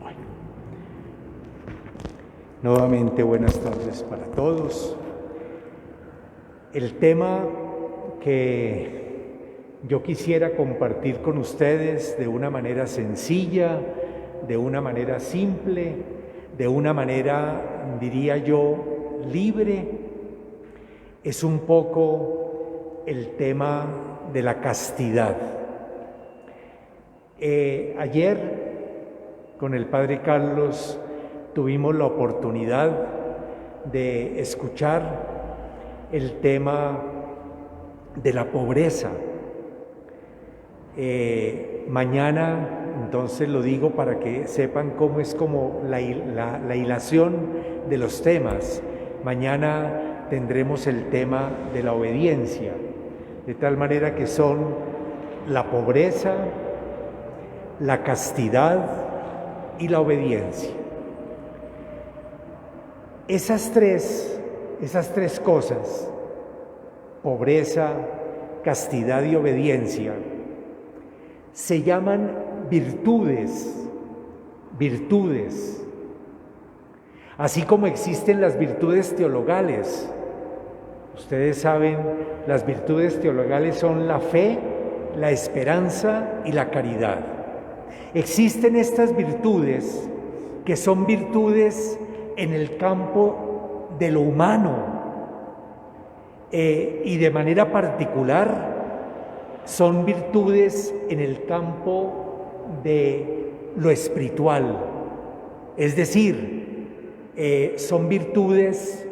Bueno, nuevamente buenas tardes para todos. El tema que yo quisiera compartir con ustedes de una manera sencilla, de una manera simple, de una manera, diría yo, libre, es un poco el tema de la castidad. Ayer con el Padre Carlos tuvimos la oportunidad de escuchar el tema de la pobreza. Mañana, entonces lo digo para que sepan cómo es como la hilación de los temas. Mañana tendremos el tema de la obediencia, de tal manera que son la pobreza, la castidad y la obediencia. Esas tres cosas, pobreza, castidad y obediencia, se llaman virtudes. Así como existen las virtudes teologales. Ustedes saben, las virtudes teologales son la fe, la esperanza y la caridad. Existen estas virtudes que son virtudes en el campo de lo humano y de manera particular son virtudes en el campo de lo espiritual, es decir, son virtudes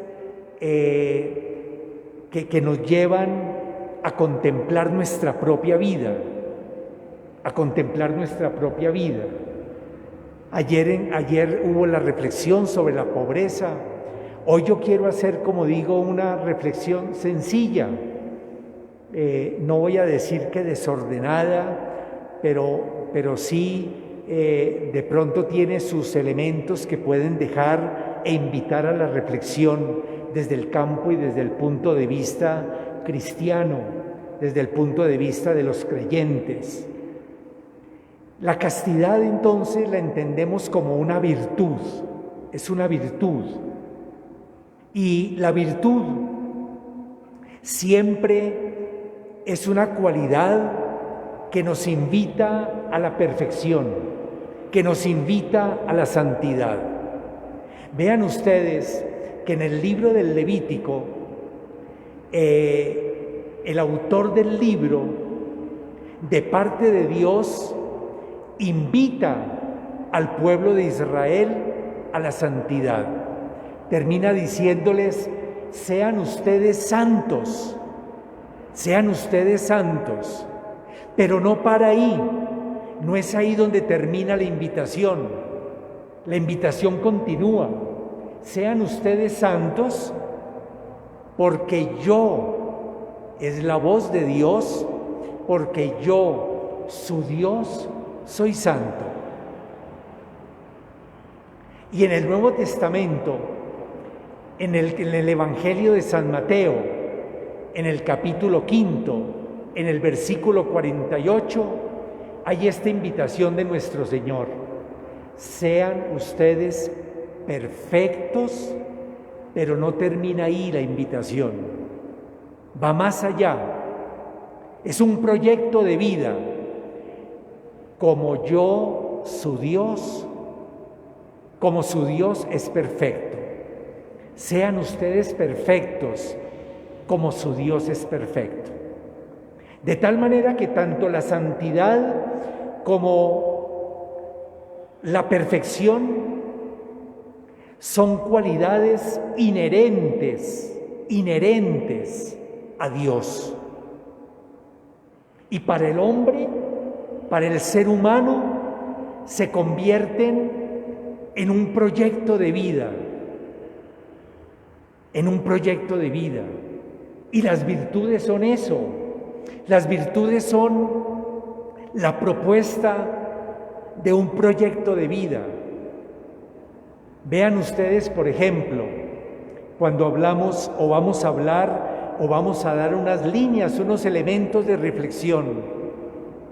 que nos llevan a contemplar nuestra propia vida, Ayer hubo la reflexión sobre la pobreza. Hoy yo quiero hacer, como digo, una reflexión sencilla. No voy a decir que desordenada, pero sí de pronto tiene sus elementos que pueden dejar e invitar a la reflexión desde el campo y desde el punto de vista cristiano, desde el punto de vista de los creyentes. La castidad, entonces, la entendemos como una virtud, es una virtud. Y la virtud siempre es una cualidad que nos invita a la perfección, que nos invita a la santidad. Vean ustedes que en el libro del Levítico, el autor del libro, de parte de Dios, invita al pueblo de Israel a la santidad. Termina diciéndoles: sean ustedes santos, pero no para ahí, no es ahí donde termina la invitación continúa: sean ustedes santos porque yo, es la voz de Dios, porque yo, su Dios, soy santo. Y en el Nuevo Testamento, en el Evangelio de San Mateo, en el capítulo 5, en el versículo 48, hay esta invitación de nuestro Señor: sean ustedes perfectos, pero no termina ahí la invitación, va más allá, es un proyecto de vida. Como yo, su Dios es perfecto. Sean ustedes perfectos como su Dios es perfecto. De tal manera que tanto la santidad como la perfección son cualidades inherentes a Dios. Y para el hombre, para el ser humano, se convierten en un proyecto de vida, Y las virtudes son eso. Las virtudes son la propuesta de un proyecto de vida. Vean ustedes, por ejemplo, cuando hablamos o vamos a hablar o vamos a dar unas líneas, unos elementos de reflexión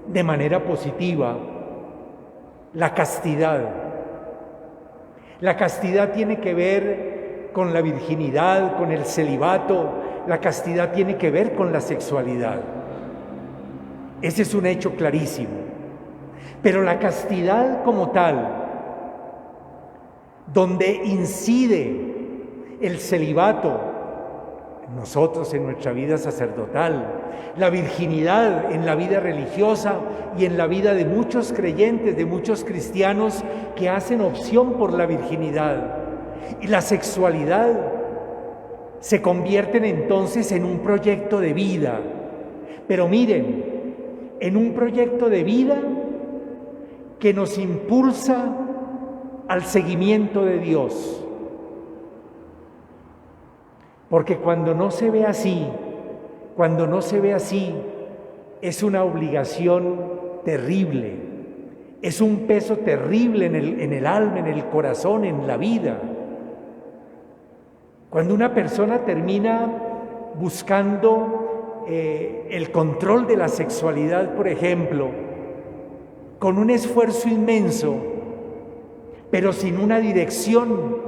de manera positiva, la castidad. La castidad tiene que ver con la virginidad, con el celibato. La castidad tiene que ver con la sexualidad. Ese es un hecho clarísimo. Pero la castidad como tal, donde incide el celibato, nosotros en nuestra vida sacerdotal, la virginidad en la vida religiosa y en la vida de muchos creyentes, de muchos cristianos que hacen opción por la virginidad, y la sexualidad, se convierten entonces en un proyecto de vida. Pero miren, en un proyecto de vida que nos impulsa al seguimiento de Dios. Porque cuando no se ve así, es una obligación terrible, es un peso terrible en el alma, en el corazón, en la vida. Cuando una persona termina buscando el control de la sexualidad, por ejemplo, con un esfuerzo inmenso, pero sin una dirección,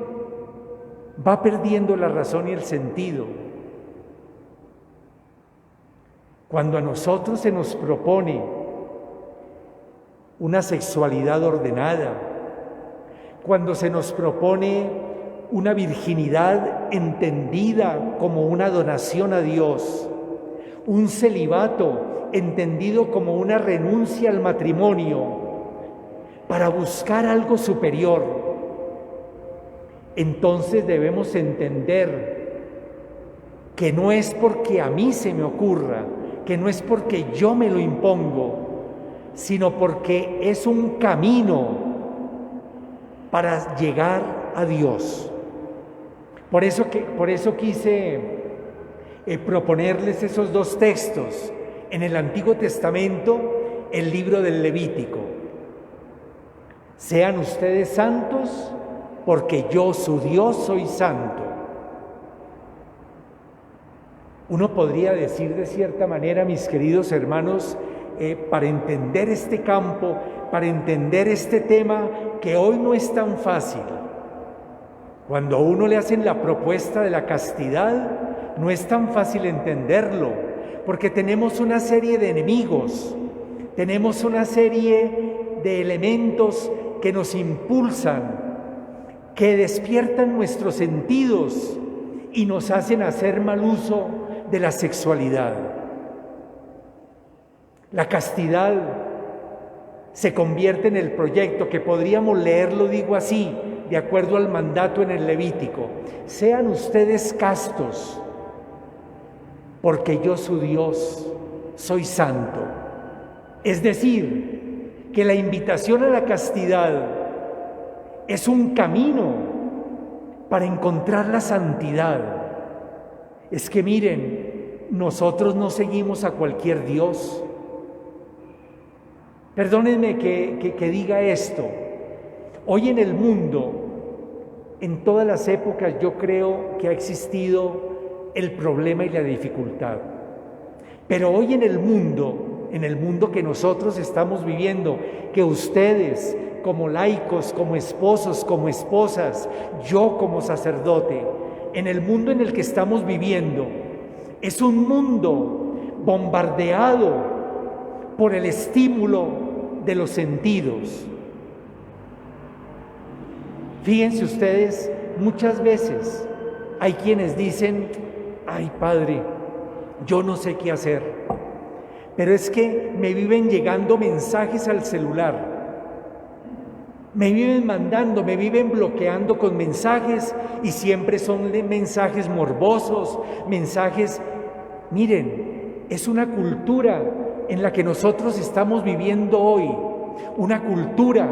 va perdiendo la razón y el sentido. Cuando a nosotros se nos propone una sexualidad ordenada, cuando se nos propone una virginidad entendida como una donación a Dios, un celibato entendido como una renuncia al matrimonio para buscar algo superior, entonces debemos entender que no es porque a mí se me ocurra, que no es porque yo me lo impongo, sino porque es un camino para llegar a Dios. Por eso quise proponerles esos dos textos en el Antiguo Testamento, el libro del Levítico. Sean ustedes santos, porque yo, su Dios, soy santo. Uno podría decir de cierta manera, mis queridos hermanos, para entender este campo, para entender este tema que hoy no es tan fácil. Cuando a uno le hacen la propuesta de la castidad, no es tan fácil entenderlo, porque tenemos una serie de enemigos, tenemos una serie de elementos que nos impulsan, que despiertan nuestros sentidos y nos hacen hacer mal uso de la sexualidad. La castidad se convierte en el proyecto que podríamos leerlo, digo así, de acuerdo al mandato en el Levítico. Sean ustedes castos, porque yo, su Dios, soy santo. Es decir, que la invitación a la castidad es un camino para encontrar la santidad. Es que miren, nosotros no seguimos a cualquier Dios. Perdónenme que diga esto. Hoy en el mundo, en todas las épocas, yo creo que ha existido el problema y la dificultad. Pero hoy en el mundo que nosotros estamos viviendo, que ustedes como laicos, como esposos, como esposas, yo como sacerdote, en el mundo en el que estamos viviendo, es un mundo bombardeado por el estímulo de los sentidos. Fíjense ustedes, muchas veces hay quienes dicen, ay padre, yo no sé qué hacer, pero es que me viven llegando mensajes al celular, me viven mandando, me viven bloqueando con mensajes y siempre son mensajes morbosos, mensajes. Miren, es una cultura en la que nosotros estamos viviendo hoy, una cultura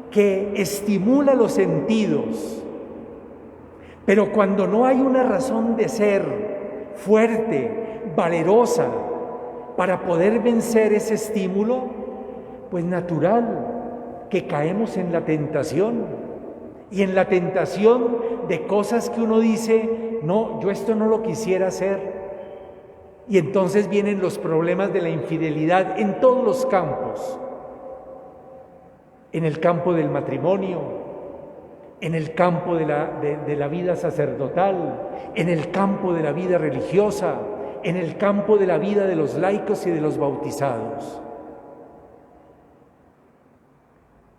que estimula los sentidos, pero cuando no hay una razón de ser fuerte, valerosa, para poder vencer ese estímulo, pues natural que caemos en la tentación, y en la tentación de cosas que uno dice, no, yo esto no lo quisiera hacer, y entonces vienen los problemas de la infidelidad en todos los campos, en el campo del matrimonio, en el campo de la vida sacerdotal, en el campo de la vida religiosa, en el campo de la vida de los laicos y de los bautizados.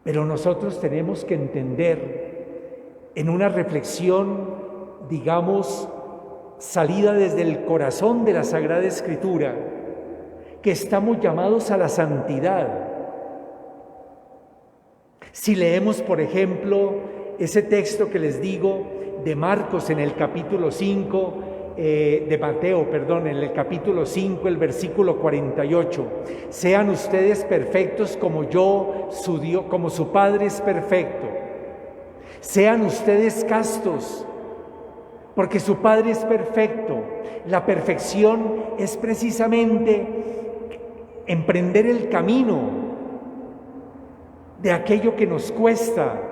Pero nosotros tenemos que entender en una reflexión, digamos, salida desde el corazón de la Sagrada Escritura, que estamos llamados a la santidad. Si leemos, por ejemplo, ese texto que les digo de Marcos en el capítulo 5, de Mateo, perdón, en el capítulo 5, el versículo 48, sean ustedes perfectos como yo, su Dios, como su Padre es perfecto. Sean ustedes castos, porque su Padre es perfecto. La perfección es precisamente emprender el camino de aquello que nos cuesta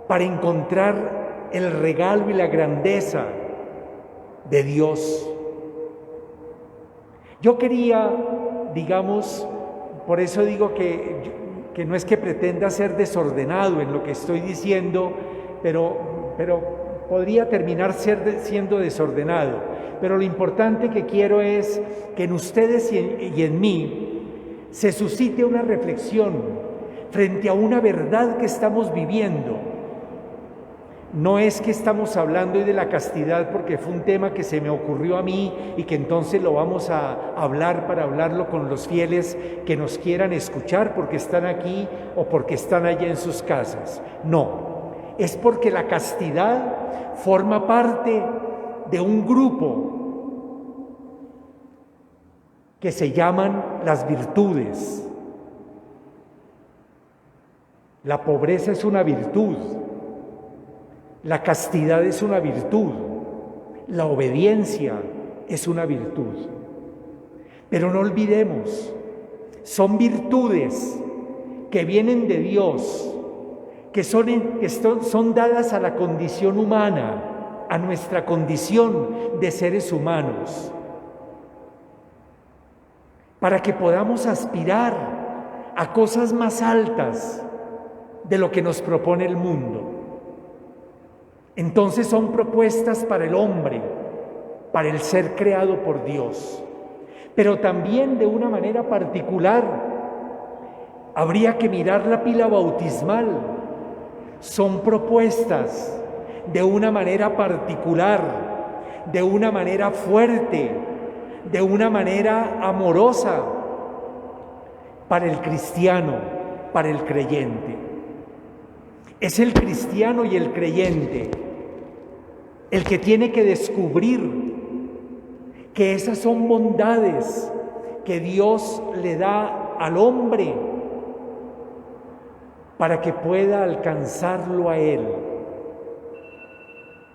para encontrar el regalo y la grandeza de Dios. Yo quería, digamos, por eso digo que no es que pretenda ser desordenado en lo que estoy diciendo, pero podría terminar siendo desordenado. Pero lo importante que quiero es que en ustedes y en mí se suscite una reflexión frente a una verdad que estamos viviendo. No es que estamos hablando hoy de la castidad porque fue un tema que se me ocurrió a mí y que entonces lo vamos a hablar para hablarlo con los fieles que nos quieran escuchar porque están aquí o porque están allá en sus casas. No, es porque la castidad forma parte de un grupo que se llaman las virtudes. La pobreza es una virtud. La castidad es una virtud, la obediencia es una virtud. Pero no olvidemos, son virtudes que vienen de Dios, que son dadas a la condición humana, a nuestra condición de seres humanos, para que podamos aspirar a cosas más altas de lo que nos propone el mundo. Entonces son propuestas para el hombre, para el ser creado por Dios. Pero también de una manera particular, habría que mirar la pila bautismal. Son propuestas de una manera particular, de una manera fuerte, de una manera amorosa para el cristiano, para el creyente. Es el cristiano y el creyente el que tiene que descubrir que esas son bondades que Dios le da al hombre para que pueda alcanzarlo a Él.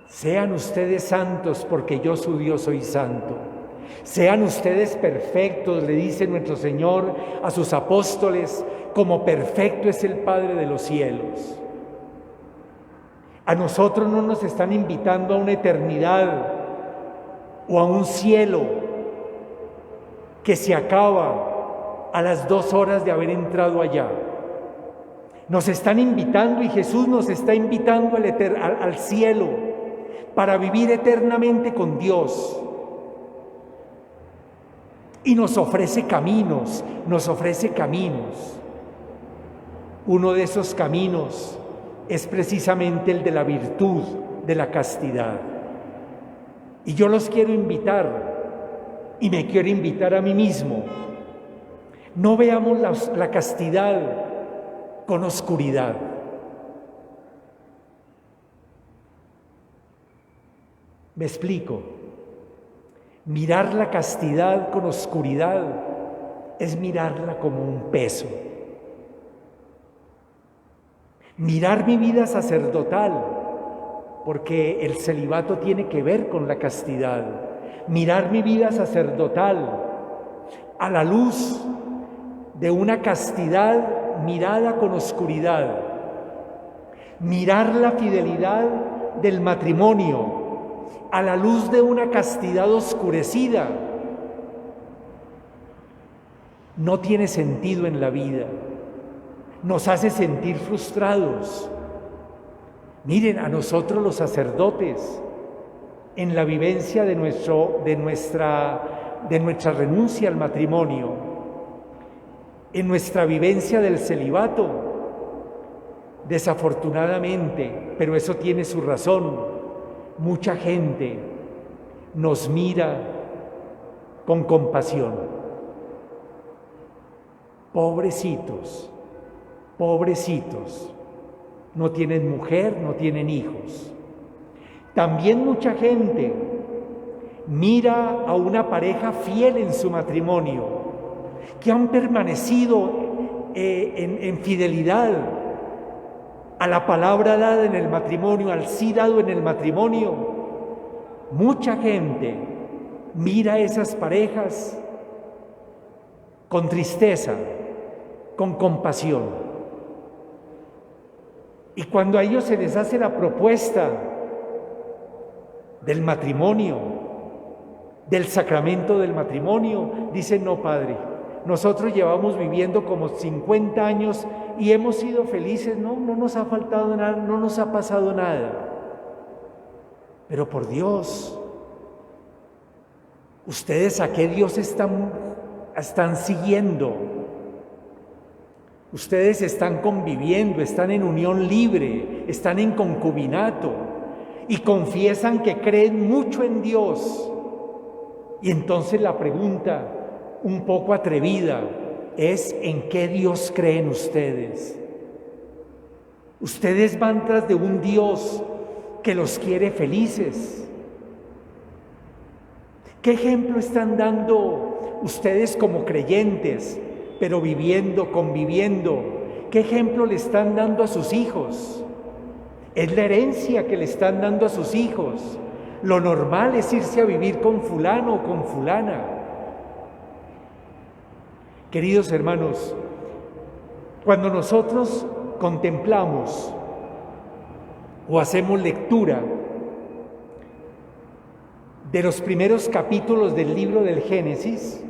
Sean ustedes santos porque yo su Dios soy santo. Sean ustedes perfectos, le dice nuestro Señor a sus apóstoles, como perfecto es el Padre de los cielos. A nosotros no nos están invitando a una eternidad o a un cielo que se acaba a las 2 horas de haber entrado allá. Nos están invitando y Jesús nos está invitando al cielo para vivir eternamente con Dios. Y nos ofrece caminos, Uno de esos caminos es precisamente el de la virtud de la castidad. Y yo los quiero invitar, y me quiero invitar a mí mismo. No veamos la castidad con oscuridad. Me explico. Mirar la castidad con oscuridad es mirarla como un peso. Mirar mi vida sacerdotal, porque el celibato tiene que ver con la castidad. Mirar mi vida sacerdotal a la luz de una castidad mirada con oscuridad. Mirar la fidelidad del matrimonio a la luz de una castidad oscurecida no tiene sentido en la vida. Nos hace sentir frustrados. Miren, a nosotros los sacerdotes, en la vivencia de nuestra renuncia al matrimonio, en nuestra vivencia del celibato, desafortunadamente, pero eso tiene su razón, mucha gente nos mira con compasión. Pobrecitos, pobrecitos, no tienen mujer, no tienen hijos. También mucha gente mira a una pareja fiel en su matrimonio, que han permanecido en fidelidad a la palabra dada en el matrimonio, al sí dado en el matrimonio. Mucha gente mira a esas parejas con tristeza, con compasión. Y cuando a ellos se les hace la propuesta del matrimonio, del sacramento del matrimonio, dicen: no, padre, nosotros llevamos viviendo como 50 años y hemos sido felices, no nos ha faltado nada, no nos ha pasado nada. Pero por Dios, ¿ustedes a qué Dios están siguiendo? Ustedes están conviviendo, están en unión libre, están en concubinato y confiesan que creen mucho en Dios. Y entonces la pregunta, un poco atrevida, es: ¿en qué Dios creen ustedes? Ustedes van tras de un Dios que los quiere felices. ¿Qué ejemplo están dando ustedes como creyentes, pero viviendo, conviviendo? ¿Qué ejemplo le están dando a sus hijos? Es la herencia que le están dando a sus hijos. Lo normal es irse a vivir con fulano o con fulana. Queridos hermanos, cuando nosotros contemplamos o hacemos lectura de los primeros capítulos del libro del Génesis,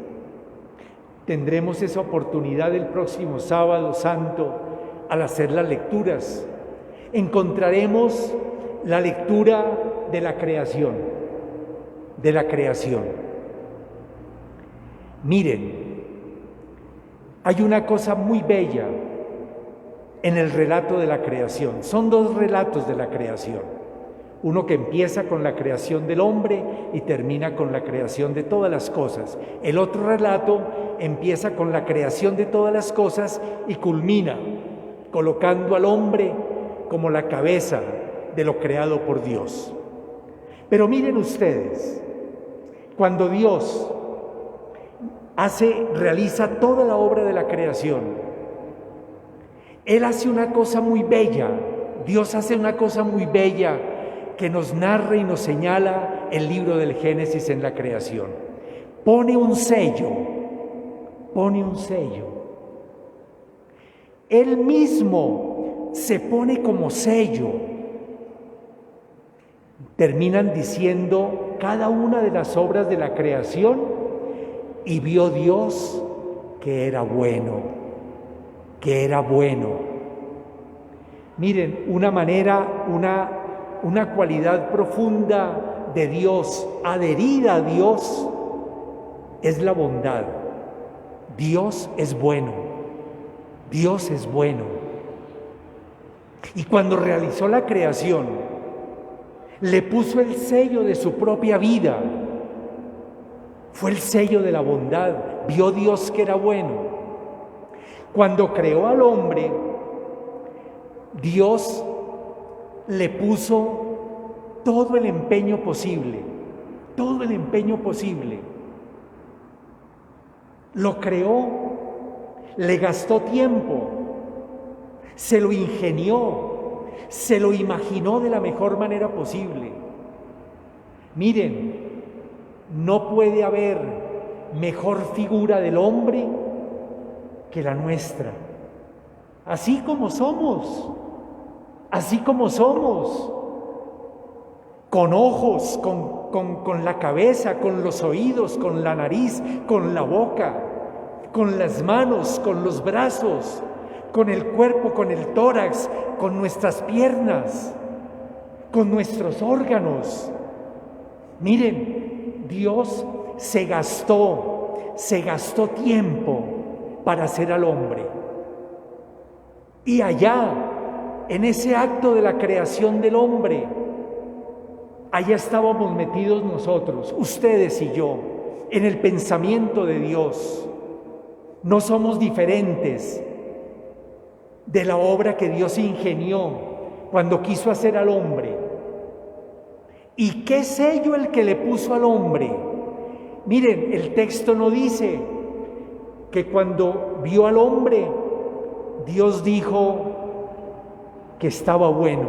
tendremos esa oportunidad el próximo sábado santo al hacer las lecturas. Encontraremos la lectura de la creación, Miren, hay una cosa muy bella en el relato de la creación. Son dos relatos de la creación. Uno que empieza con la creación del hombre y termina con la creación de todas las cosas. El otro relato empieza con la creación de todas las cosas y culmina colocando al hombre como la cabeza de lo creado por Dios. Pero miren ustedes, cuando Dios realiza toda la obra de la creación, Él hace una cosa muy bella. Dios hace una cosa muy bella que nos narra y nos señala el libro del Génesis en la creación. Pone un sello. Él mismo se pone como sello. Terminan diciendo cada una de las obras de la creación: y vio Dios que era bueno. Miren, una cualidad profunda de Dios, adherida a Dios, es la bondad. Dios es bueno. Y cuando realizó la creación, le puso el sello de su propia vida. Fue el sello de la bondad. Vio Dios que era bueno. Cuando creó al hombre, Dios le puso todo el empeño posible. Lo creó, le gastó tiempo, se lo ingenió, se lo imaginó de la mejor manera posible. Miren, no puede haber mejor figura del hombre que la nuestra. Así como somos, con ojos, con la cabeza, con los oídos, con la nariz, con la boca, con las manos, con los brazos, con el cuerpo, con el tórax, con nuestras piernas. con nuestros órganos. Miren, Dios se gastó tiempo para hacer al hombre. Y allá, en ese acto de la creación del hombre, allá estábamos metidos nosotros, ustedes y yo, en el pensamiento de Dios. No somos diferentes de la obra que Dios ingenió cuando quiso hacer al hombre. ¿Y qué sello el que le puso al hombre? Miren, el texto no dice que cuando vio al hombre, Dios dijo que estaba bueno,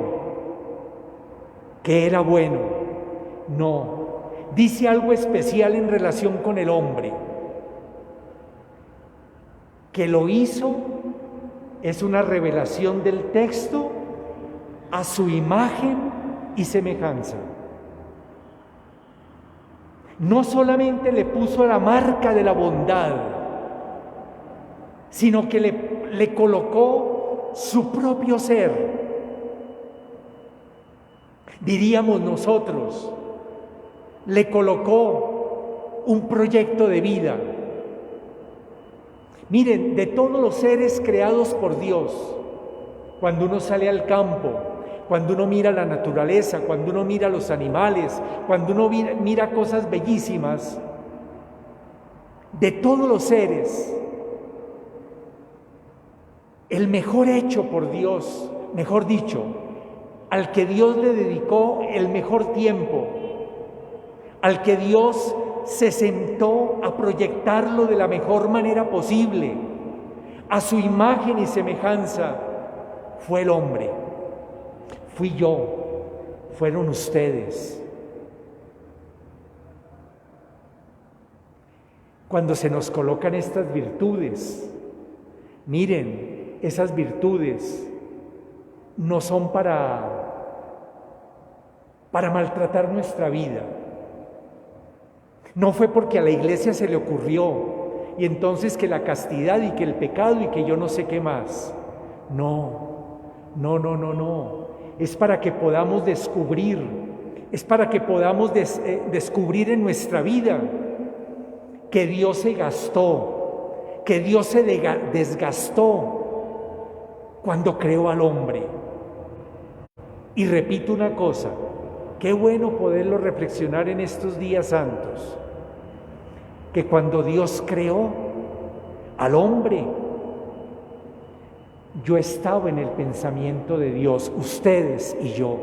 que era bueno. No, dice algo especial en relación con el hombre. Que lo hizo es una revelación del texto a su imagen y semejanza. No solamente le puso la marca de la bondad, sino que le colocó su propio ser. Diríamos nosotros, le colocó un proyecto de vida. Miren, de todos los seres creados por Dios, cuando uno sale al campo, cuando uno mira la naturaleza, cuando uno mira los animales, cuando uno mira cosas bellísimas, de todos los seres, el mejor hecho por Dios, mejor dicho, al que Dios le dedicó el mejor tiempo, al que Dios se sentó a proyectarlo de la mejor manera posible, a su imagen y semejanza, fue el hombre. Fui yo, fueron ustedes. Cuando se nos colocan estas virtudes, miren, esas virtudes no son para maltratar nuestra vida. No fue porque a la iglesia se le ocurrió y entonces que la castidad y que el pecado y que yo no sé qué más. No. Es para que podamos descubrir, descubrir en nuestra vida que Dios se gastó, que Dios se desgastó cuando creó al hombre. Y repito una cosa, qué bueno poderlo reflexionar en estos días santos, que cuando Dios creó al hombre, yo estaba en el pensamiento de Dios, ustedes y yo.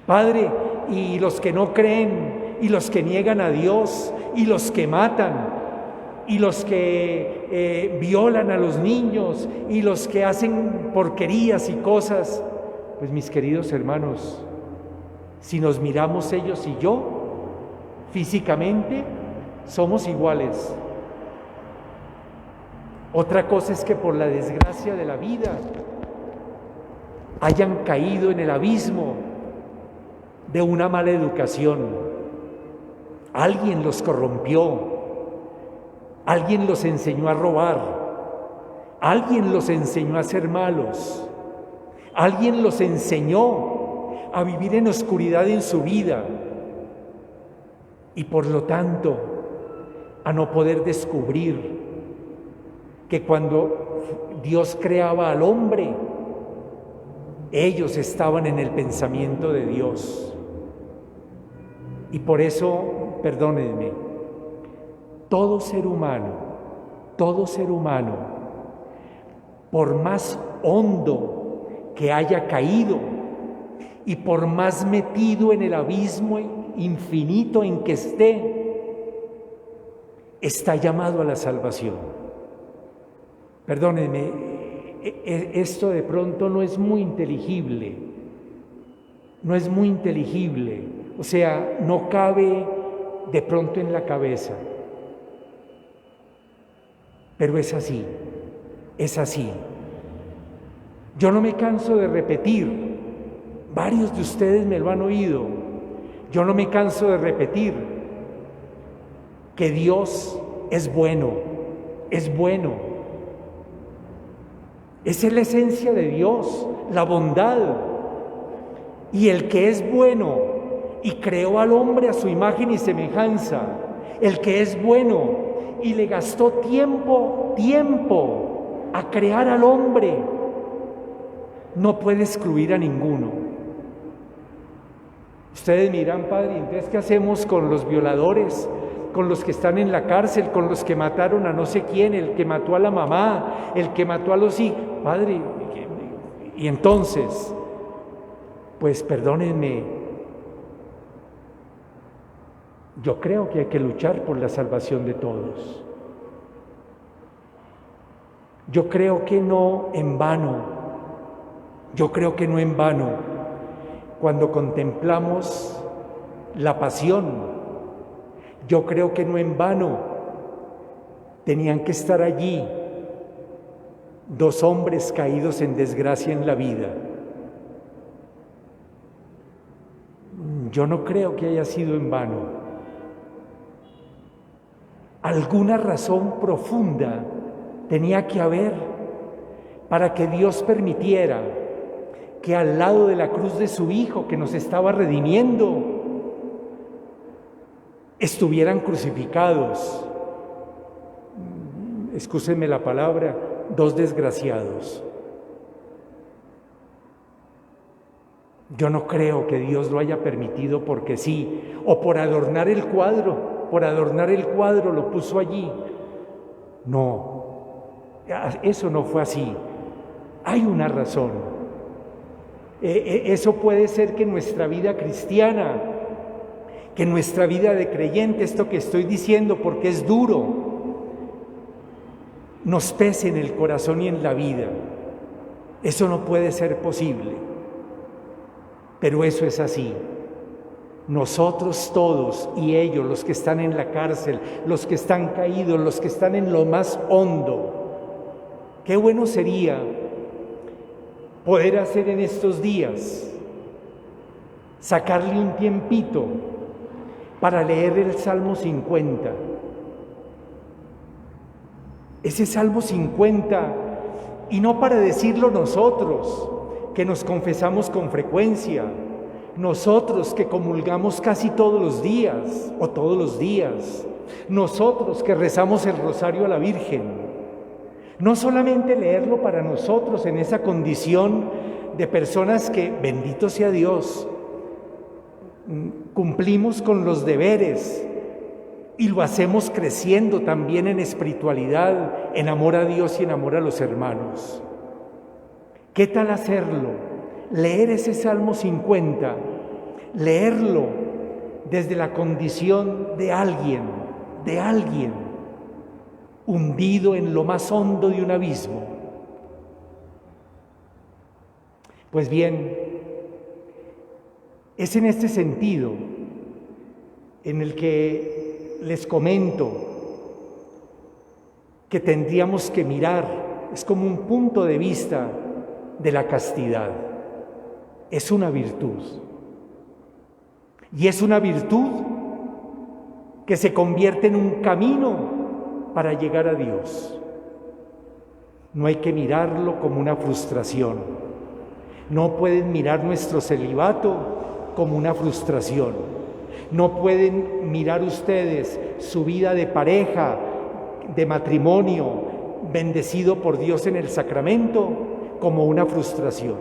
Padre, y los que no creen, y los que niegan a Dios, y los que matan, y los que violan a los niños, y los que hacen porquerías y cosas, pues mis queridos hermanos, si nos miramos ellos y yo, físicamente somos iguales. Otra cosa es que por la desgracia de la vida hayan caído en el abismo de una mala educación. Alguien los corrompió, alguien los enseñó a robar, alguien los enseñó a ser malos, alguien los enseñó a vivir en oscuridad en su vida y por lo tanto a no poder descubrir que cuando Dios creaba al hombre, ellos estaban en el pensamiento de Dios. Y por eso, perdónenme, todo ser humano, por más hondo que haya caído y por más metido en el abismo infinito en que esté, está llamado a la salvación. Perdónenme, esto de pronto no es muy inteligible, o sea, no cabe de pronto en la cabeza, pero es así. Yo no me canso de repetir, varios de ustedes me lo han oído, yo no me canso de repetir que Dios es bueno. Esa es la esencia de Dios, la bondad. Y el que es bueno y creó al hombre a su imagen y semejanza, el que es bueno y le gastó tiempo a crear al hombre, no puede excluir a ninguno. Ustedes miran, Padre, entonces ¿qué hacemos con los violadores, con los que están en la cárcel, con los que mataron a no sé quién, el que mató a la mamá, el que mató a los hijos? Padre, y entonces, pues perdónenme, yo creo que hay que luchar por la salvación de todos. Yo creo que no en vano, cuando contemplamos la pasión, yo creo que no en vano tenían que estar allí dos hombres caídos en desgracia en la vida. Yo no creo que haya sido en vano. Alguna razón profunda tenía que haber para que Dios permitiera que al lado de la cruz de su Hijo, que nos estaba redimiendo, estuvieran crucificados, excúsenme la palabra, dos desgraciados. Yo no creo que Dios lo haya permitido porque sí, o por adornar el cuadro lo puso allí. No, eso no fue así. Hay una razón. Eso puede ser que nuestra vida cristiana, que nuestra vida de creyente, esto que estoy diciendo porque es duro, nos pese en el corazón y en la vida. Eso no puede ser posible, pero eso es así. Nosotros todos y ellos, los que están en la cárcel, los que están caídos, los que están en lo más hondo, qué bueno sería poder hacer en estos días, sacarle un tiempito para leer el Salmo 50. Ese Salmo 50, y no para decirlo nosotros, que nos confesamos con frecuencia, nosotros que comulgamos casi todos los días, nosotros que rezamos el rosario a la Virgen. No solamente leerlo para nosotros en esa condición de personas que, bendito sea Dios, cumplimos con los deberes y lo hacemos creciendo también en espiritualidad, en amor a Dios y en amor a los hermanos. ¿Qué tal hacerlo? Leer ese Salmo 50, leerlo desde la condición de alguien hundido en lo más hondo de un abismo. Pues bien, es en este sentido en el que les comento que tendríamos que mirar, es como un punto de vista de la castidad. Es una virtud. Y es una virtud que se convierte en un camino para llegar a Dios. No hay que mirarlo como una frustración. No pueden mirar nuestro celibato como una frustración. No pueden mirar ustedes su vida de pareja, de matrimonio, bendecido por Dios en el sacramento, como una frustración.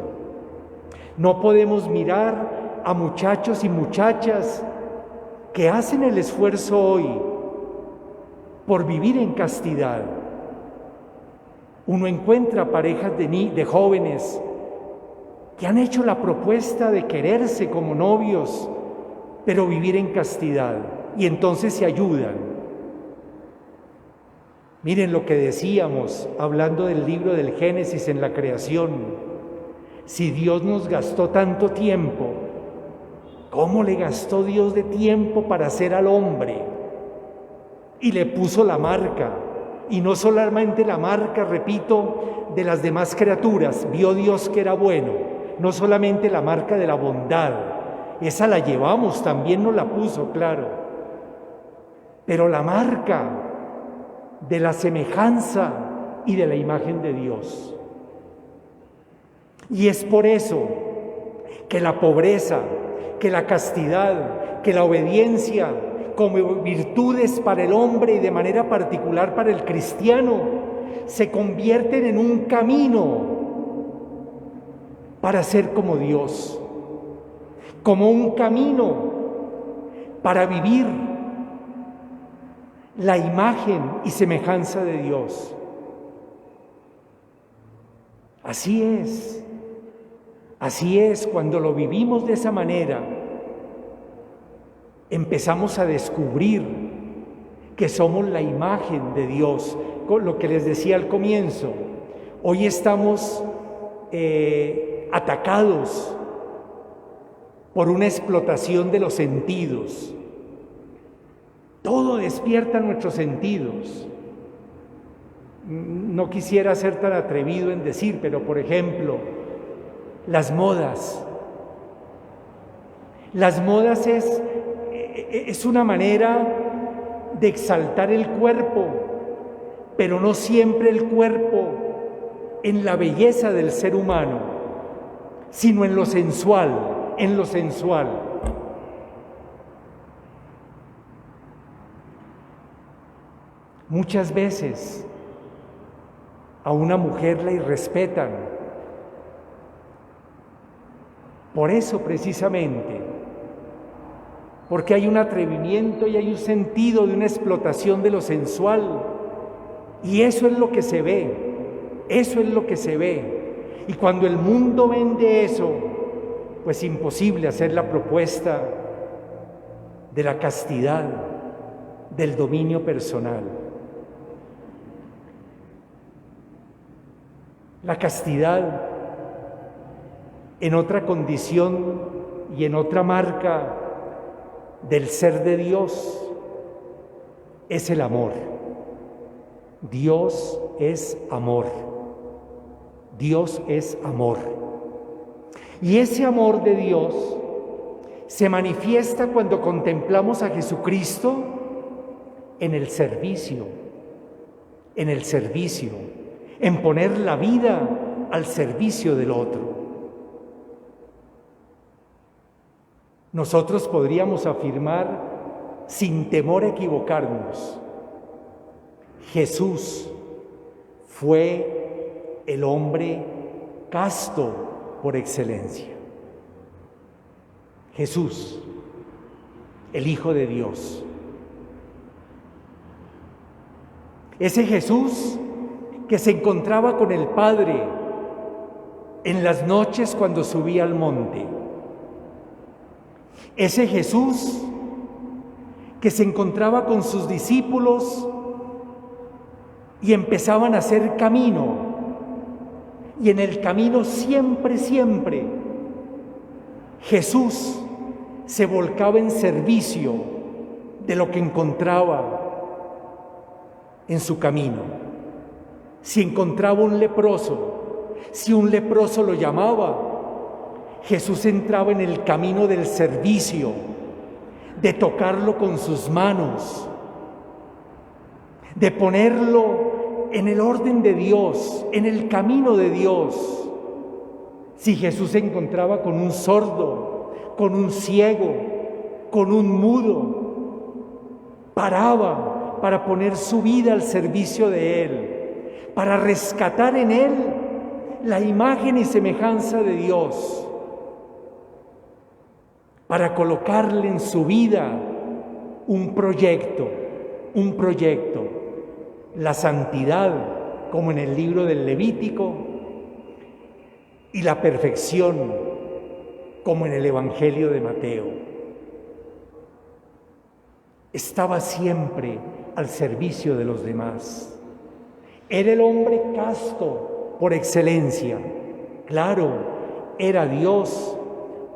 No podemos mirar a muchachos y muchachas que hacen el esfuerzo hoy por vivir en castidad. Uno encuentra parejas de jóvenes que han hecho la propuesta de quererse como novios, pero vivir en castidad, y entonces se ayudan. Miren lo que decíamos, hablando del libro del Génesis en la creación. Si Dios nos gastó tanto tiempo, ¿cómo le gastó Dios de tiempo para hacer al hombre? Y le puso la marca, y no solamente la marca, repito, de las demás criaturas, vio Dios que era bueno, no solamente la marca de la bondad, esa la llevamos, también nos la puso, claro, pero la marca de la semejanza y de la imagen de Dios. Y es por eso que la pobreza, que la castidad, que la obediencia, como virtudes para el hombre y de manera particular para el cristiano, se convierten en un camino para ser como Dios, como un camino para vivir la imagen y semejanza de Dios. Así es, cuando lo vivimos de esa manera, empezamos a descubrir que somos la imagen de Dios. Con lo que les decía al comienzo, hoy estamos atacados por una explotación de los sentidos. Todo despierta nuestros sentidos. No quisiera ser tan atrevido en decir, pero por ejemplo, las modas. Las modas es una manera de exaltar el cuerpo, pero no siempre el cuerpo en la belleza del ser humano, sino en lo sensual, Muchas veces a una mujer la irrespetan. Por eso precisamente, porque hay un atrevimiento y hay un sentido de una explotación de lo sensual. Y eso es lo que se ve, Y cuando el mundo vende eso, pues imposible hacer la propuesta de la castidad, del dominio personal. La castidad, en otra condición y en otra marca del ser de Dios, es el amor. Dios es amor. Dios es amor. Y ese amor de Dios se manifiesta cuando contemplamos a Jesucristo en el servicio, en poner la vida al servicio del otro. Nosotros podríamos afirmar, sin temor a equivocarnos, Jesús fue el hombre casto por excelencia. Jesús, el Hijo de Dios. Ese Jesús que se encontraba con el Padre en las noches cuando subía al monte. Ese Jesús que se encontraba con sus discípulos y empezaban a hacer camino. Y en el camino siempre, Jesús se volcaba en servicio de lo que encontraba en su camino. Si encontraba un leproso, si un leproso lo llamaba, Jesús entraba en el camino del servicio, de tocarlo con sus manos, de ponerlo en el orden de Dios, en el camino de Dios. Si Jesús se encontraba con un sordo, con un ciego, con un mudo, paraba para poner su vida al servicio de Él, para rescatar en Él la imagen y semejanza de Dios, para colocarle en su vida un proyecto, la santidad, como en el libro del Levítico, y la perfección, como en el Evangelio de Mateo. Estaba siempre al servicio de los demás. Era el hombre casto por excelencia. Claro, era Dios,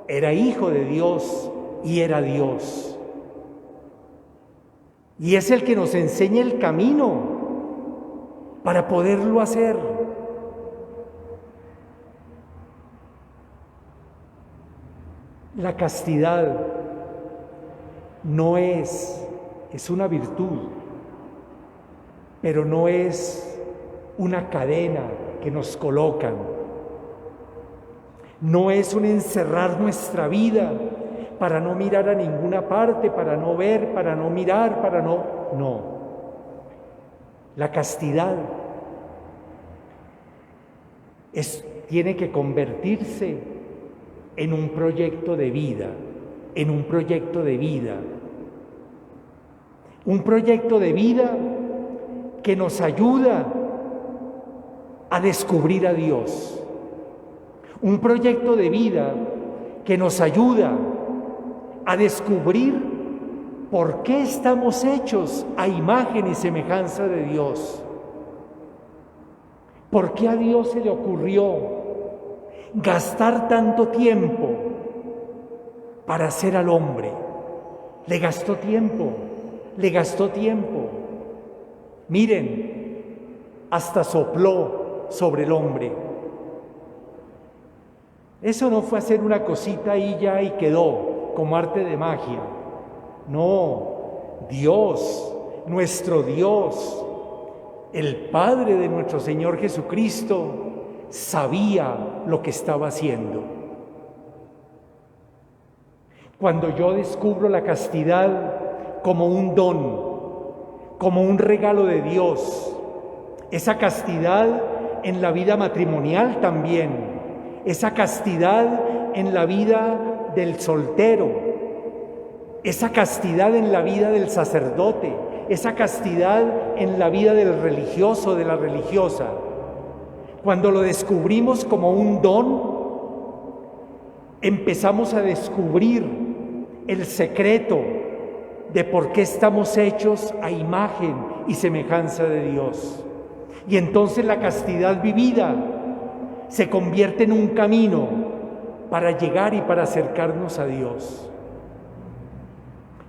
era hijo de Dios y era Dios. Y es el que nos enseña el camino para poderlo hacer. La castidad no es una virtud, pero no es una cadena que nos colocan. No es un encerrar nuestra vida para no mirar a ninguna parte, para no ver, para no mirar, para no... No. La castidad tiene que convertirse en un proyecto de vida, en un proyecto de vida. Un proyecto de vida que nos ayuda a descubrir a Dios. Un proyecto de vida que nos ayuda a descubrir por qué estamos hechos a imagen y semejanza de Dios. ¿Por qué a Dios se le ocurrió gastar tanto tiempo para hacer al hombre? Le gastó tiempo, le gastó tiempo. Miren, hasta sopló sobre el hombre. Eso no fue hacer una cosita ahí ya y quedó, como arte de magia. No, Dios, nuestro Dios, el Padre de nuestro Señor Jesucristo, sabía lo que estaba haciendo. Cuando yo descubro la castidad como un don, como un regalo de Dios, esa castidad en la vida matrimonial también, esa castidad en la vida del soltero, esa castidad en la vida del sacerdote, esa castidad en la vida del religioso, de la religiosa. Cuando lo descubrimos como un don, empezamos a descubrir el secreto de por qué estamos hechos a imagen y semejanza de Dios. Y entonces la castidad vivida se convierte en un camino para llegar y para acercarnos a Dios.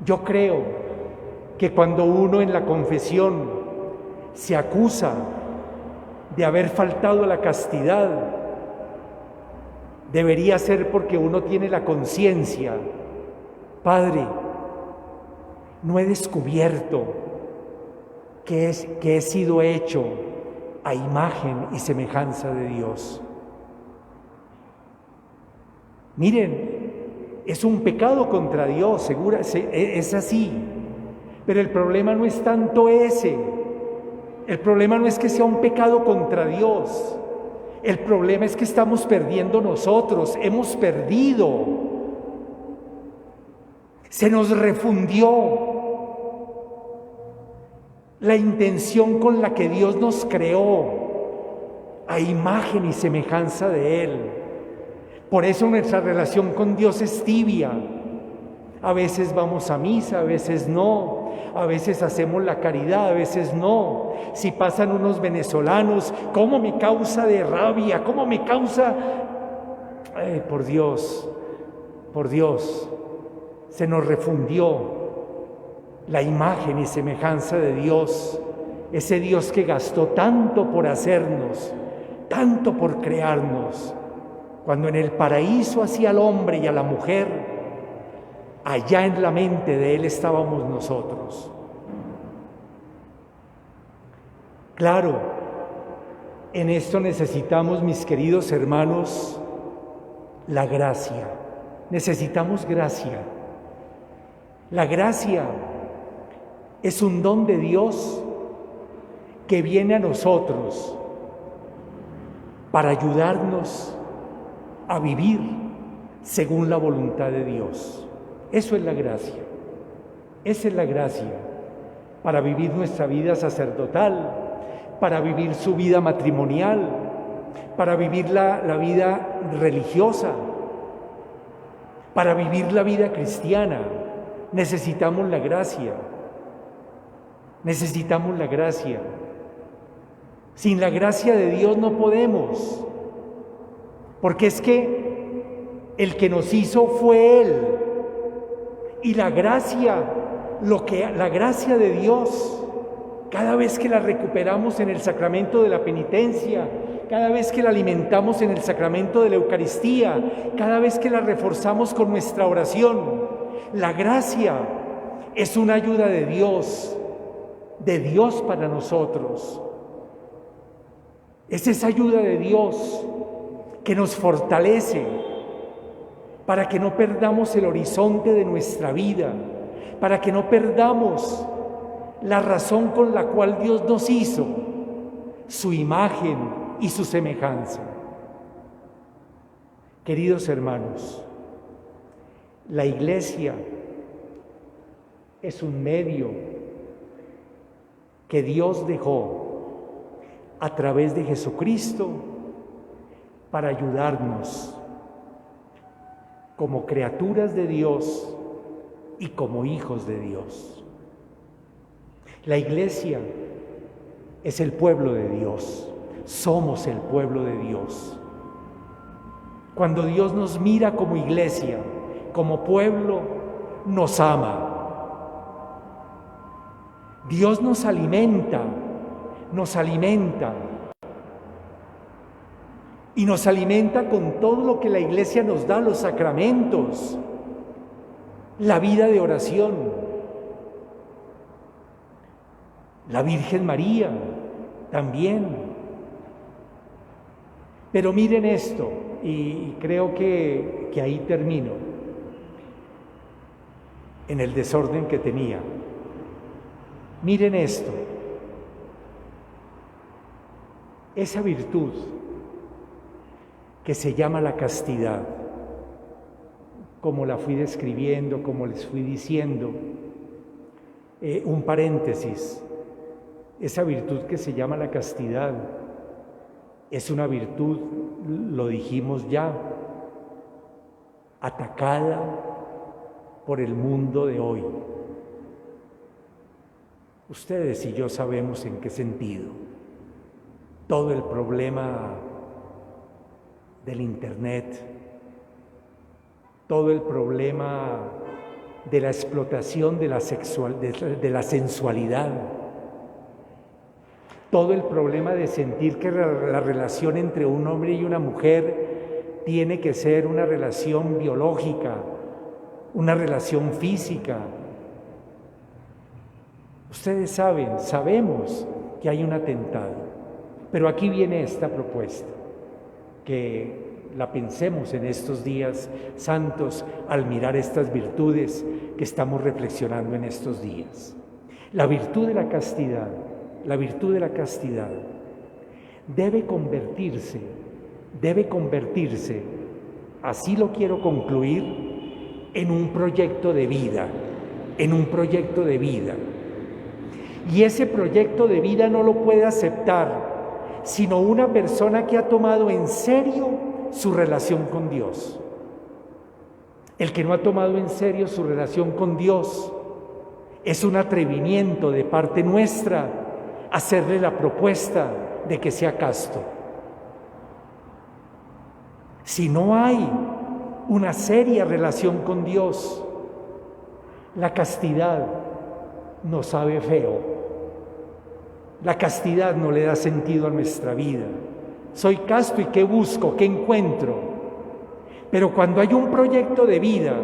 Yo creo que cuando uno en la confesión se acusa de haber faltado a la castidad, debería ser porque uno tiene la conciencia: Padre, no he descubierto que he sido hecho a imagen y semejanza de Dios. Miren, es un pecado contra Dios, segura, es así. Pero el problema no es tanto ese. El problema no es que sea un pecado contra Dios. El problema es que estamos perdiendo nosotros, hemos perdido. Se nos refundió la intención con la que Dios nos creó a imagen y semejanza de Él. Por eso nuestra relación con Dios es tibia. A veces vamos a misa, a veces no. A veces hacemos la caridad, a veces no. Si pasan unos venezolanos, ¿cómo me causa de rabia? ¿Cómo me causa? Ay, por Dios, se nos refundió la imagen y semejanza de Dios. Ese Dios que gastó tanto por hacernos, tanto por crearnos. Cuando en el paraíso hacía al hombre y a la mujer, allá en la mente de Él estábamos nosotros. Claro, en esto necesitamos, mis queridos hermanos, la gracia. Necesitamos gracia. La gracia es un don de Dios que viene a nosotros para ayudarnos a vivir según la voluntad de Dios. Eso es la gracia. Esa es la gracia para vivir nuestra vida sacerdotal, para vivir su vida matrimonial, para vivir la vida religiosa, para vivir la vida cristiana. Necesitamos la gracia. Necesitamos la gracia. Sin la gracia de Dios no podemos. Porque es que el que nos hizo fue Él. Y la gracia, la gracia de Dios, cada vez que la recuperamos en el sacramento de la penitencia, cada vez que la alimentamos en el sacramento de la Eucaristía, cada vez que la reforzamos con nuestra oración, la gracia es una ayuda de Dios para nosotros. Es esa ayuda de Dios que nos fortalece para que no perdamos el horizonte de nuestra vida, para que no perdamos la razón con la cual Dios nos hizo, su imagen y su semejanza. Queridos hermanos, la iglesia es un medio que Dios dejó a través de Jesucristo para ayudarnos como criaturas de Dios y como hijos de Dios. La iglesia es el pueblo de Dios, somos el pueblo de Dios. Cuando Dios nos mira como iglesia, como pueblo, nos ama. Dios nos alimenta y nos alimenta con todo lo que la iglesia nos da, los sacramentos, la vida de oración, la Virgen María también. Pero miren esto, y creo que ahí termino, en el desorden que tenía. Miren esto, esa virtud que se llama la castidad, como la fui describiendo, como les fui diciendo, un paréntesis, esa virtud que se llama la castidad es una virtud, lo dijimos ya, atacada por el mundo de hoy. Ustedes y yo sabemos en qué sentido. Todo el problema del Internet, todo el problema de la explotación de la sensualidad, todo el problema de sentir que la relación entre un hombre y una mujer tiene que ser una relación biológica, una relación física. Ustedes sabemos que hay un atentado, pero aquí viene esta propuesta, que la pensemos en estos días santos al mirar estas virtudes que estamos reflexionando en estos días. La virtud de la castidad debe convertirse, así lo quiero concluir, en un proyecto de vida, Y ese proyecto de vida no lo puede aceptar sino una persona que ha tomado en serio su relación con Dios. El que no ha tomado en serio su relación con Dios es un atrevimiento de parte nuestra hacerle la propuesta de que sea casto. Si no hay una seria relación con Dios, la castidad nos sabe feo. La castidad no le da sentido a nuestra vida. Soy casto y ¿qué busco? ¿Qué encuentro? Pero cuando hay un proyecto de vida,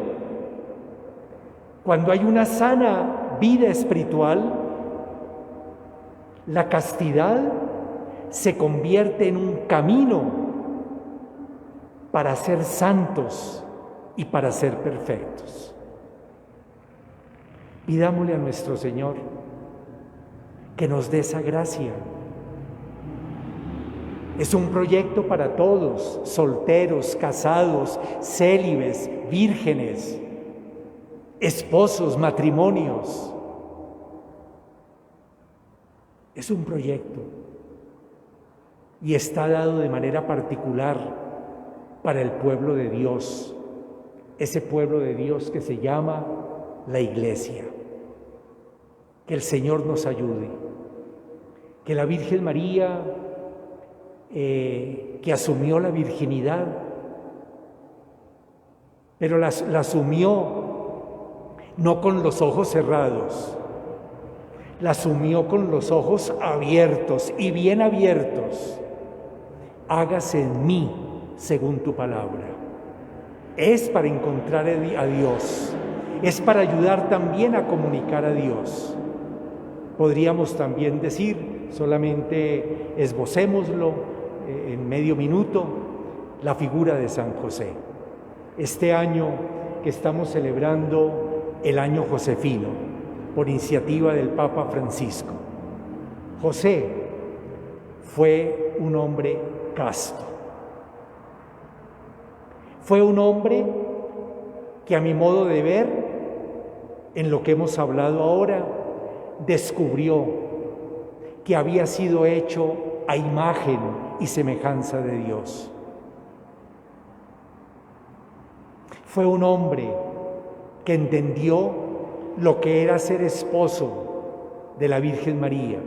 cuando hay una sana vida espiritual, la castidad se convierte en un camino para ser santos y para ser perfectos. Pidámosle a nuestro Señor que nos dé esa gracia. Es un proyecto para todos, solteros, casados, célibes, vírgenes, esposos, matrimonios. Es un proyecto y está dado de manera particular para el pueblo de Dios, ese pueblo de Dios que se llama la Iglesia. Que el Señor nos ayude, que la Virgen María, que asumió la virginidad, pero la asumió no con los ojos cerrados, la asumió con los ojos abiertos y bien abiertos. Hágase en mí según tu palabra. Es para encontrar a Dios, es para ayudar también a comunicar a Dios. Podríamos también decir, solamente esbocémoslo en medio minuto, la figura de San José. Este año que estamos celebrando el año josefino, por iniciativa del Papa Francisco, José fue un hombre casto. Fue un hombre que, a mi modo de ver, en lo que hemos hablado ahora, descubrió que había sido hecho a imagen y semejanza de Dios. Fue un hombre que entendió lo que era ser esposo de la Virgen María.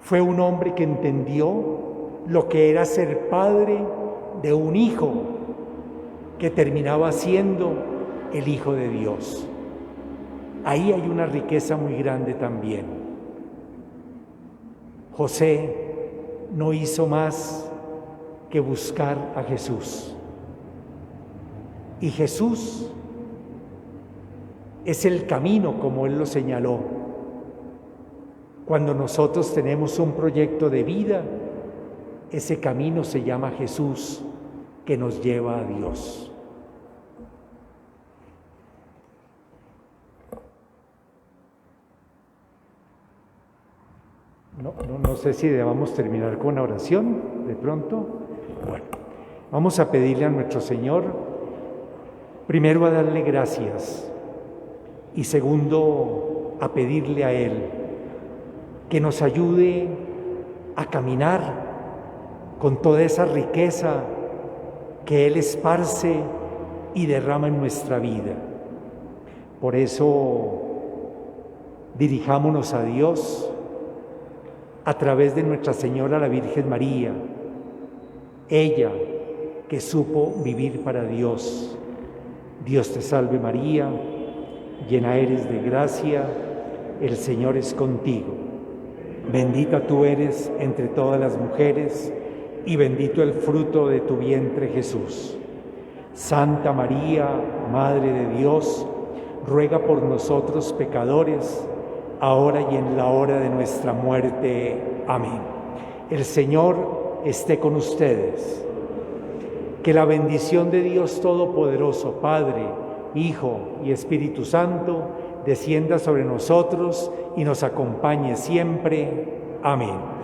Fue un hombre que entendió lo que era ser padre de un hijo que terminaba siendo el Hijo de Dios. Ahí hay una riqueza muy grande también. José no hizo más que buscar a Jesús. Y Jesús es el camino, como Él lo señaló. Cuando nosotros tenemos un proyecto de vida, ese camino se llama Jesús, que nos lleva a Dios. No sé si debamos terminar con una oración de pronto. Bueno, vamos a pedirle a nuestro Señor, primero a darle gracias y segundo a pedirle a Él que nos ayude a caminar con toda esa riqueza que Él esparce y derrama en nuestra vida. Por eso dirijámonos a Dios a través de Nuestra Señora la Virgen María, ella que supo vivir para Dios. Dios te salve María, llena eres de gracia, el Señor es contigo. Bendita tú eres entre todas las mujeres, y bendito el fruto de tu vientre Jesús. Santa María, Madre de Dios, ruega por nosotros pecadores, ahora y en la hora de nuestra muerte. Amén. El Señor esté con ustedes. Que la bendición de Dios Todopoderoso, Padre, Hijo y Espíritu Santo, descienda sobre nosotros y nos acompañe siempre. Amén.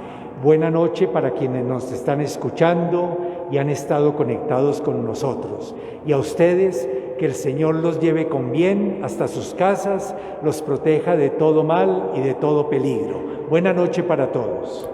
Buena noche para quienes nos están escuchando y han estado conectados con nosotros. Y a ustedes, que el Señor los lleve con bien hasta sus casas, los proteja de todo mal y de todo peligro. Buena noche para todos.